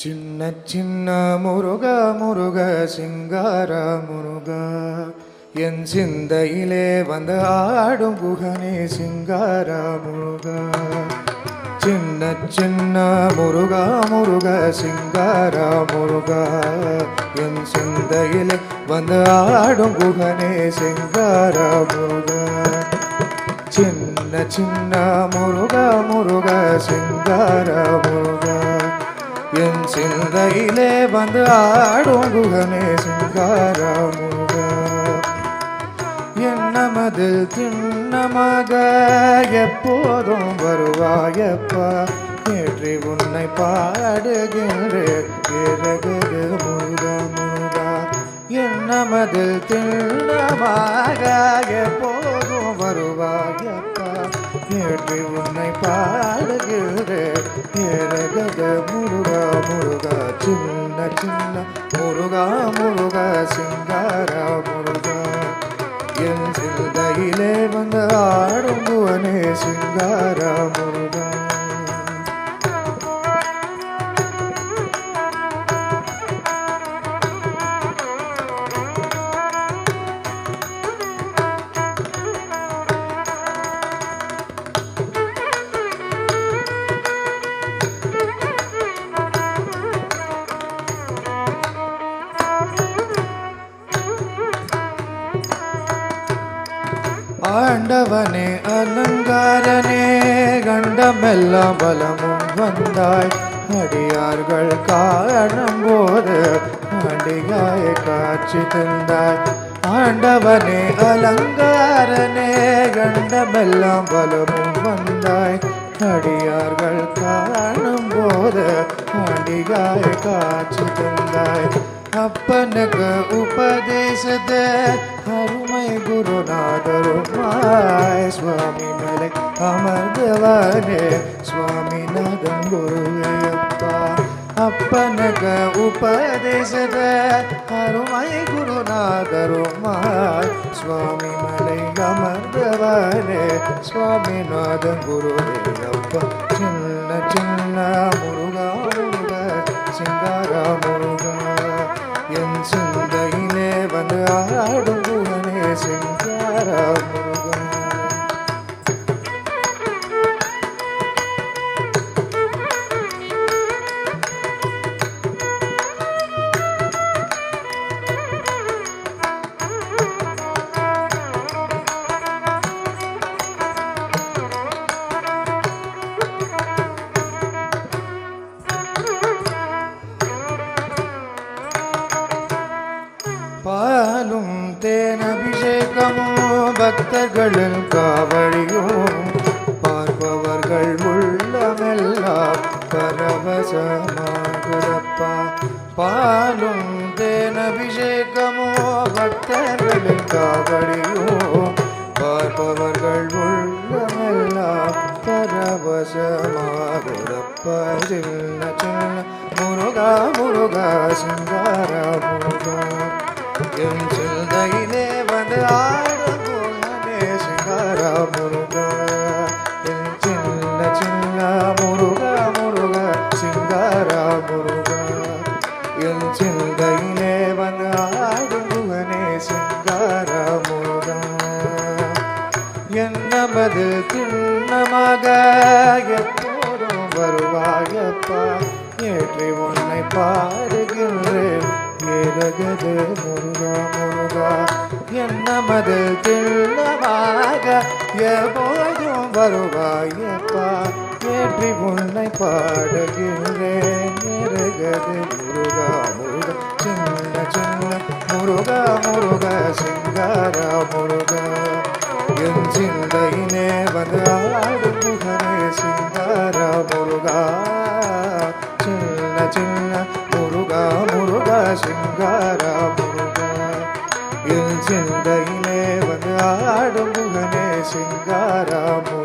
சின்ன சின்ன முருகா முருகா சிங்கார முருகா என் சிந்தையிலே வந்து ஆடும் குகனே சிங்கார முருகா. சின்ன சின்ன முருகா முருகா சிங்கார முருகா என் சிந்தையிலே வந்து ஆடும் குகனே சிங்கார முருகா. சின்ன சின்ன முருகா முருகா சிங்கார முருகா என் சிந்தையிலே வந்து ஆடும் குகனே சிங்கார முருகா. என்னமது திண்ணமாக எப்போதும் வருவாயப்பா, ஏற்றி உன்னை பாடுகின்றேன் முருகா முருகா. என்னமது திண்ணமாக எப்போதும் வருவாயப்பா, ஏற்றி உன்னை பாடுகின்றேன் முருகா முருகா. சின்ன சின்ன முருகா முருகா சிங்கார முருகா என் சிந்தையிலே வந்து ஆடும் குகனே சிங்கார முருகா. ஆண்டவனே அலங்காரனே கண்டமெல்லாம் பலமும் வந்தாய், அடியார்கள் காணும் போது அடியாய காட்சி தந்தாய். ஆண்டவனே அலங்காரனே கண்டமெல்லாம் பலமும் வந்தாய், அடியார்கள் காணும் போது அடியாய காட்சி தந்தாய். அப்பனுக்கு உபதேசத அருமை குருநாதருமாய் சுவாமி மலை அமர்ந்தவனே சுவாமிநாதன் குருவையப்பா. அப்பனுக்கு உபதேசத அருமை குருநாதருமாய் சுவாமி மலை அமர்ந்தவனே சுவாமிநாதன் குருவையப்பா. சின்ன சின்ன முருகா முருகா சிங்கார முருகா என் சிந்தையிலே வந்து ஆடும் குகனே சிங்கார முருகா. பாலும் தேன் அபிஷேகமும் பக்தர்களின் காவடியும் பார்ப்பவர்கள் உள்ளமெல்லாம் பரவசமாகுதப்பா. பாலும் தேன் அபிஷேகமும் பக்தர்களின் காவடியும் பார்ப்பவர்கள் உள்ளமெல்லாம் பரவசமாகுதப்பா. சின்ன சின்ன முருகா முருகா சிங்கார முருகா என் சிந்தையிலே வந்து ஆடும் குகனே சிங்கார முருகா. என் சின்ன சின்ன முருகா முருகா சிங்கார முருகா என் சிந்தையிலே வந்து ஆடும் குகனே சிங்கார முருகா. என்னமது திண்ணமாக எப்போதும் வருவாயப்பா, ஏற்றி உன்னை பாடுகின்றேன் ஏறகது முருகா முருகா. என்னமது திண்ணமாக எப்போதும் வருவாயப்பா, ஏற்றி உன்னை பாடுகின்றேன் ஏறகது முருகா முருகா. சின்ன சின்ன முருகா முருகா சிங்கார முருகா என் சிந்தையிலே வந்து ஆடும் குகனே சிங்கார முருகா. சின்ன சின்ன முருகா முருகா சிங்கார முருகா என் சிந்தையிலே வந்து ஆடும் குகனே சிங்கார முருகா.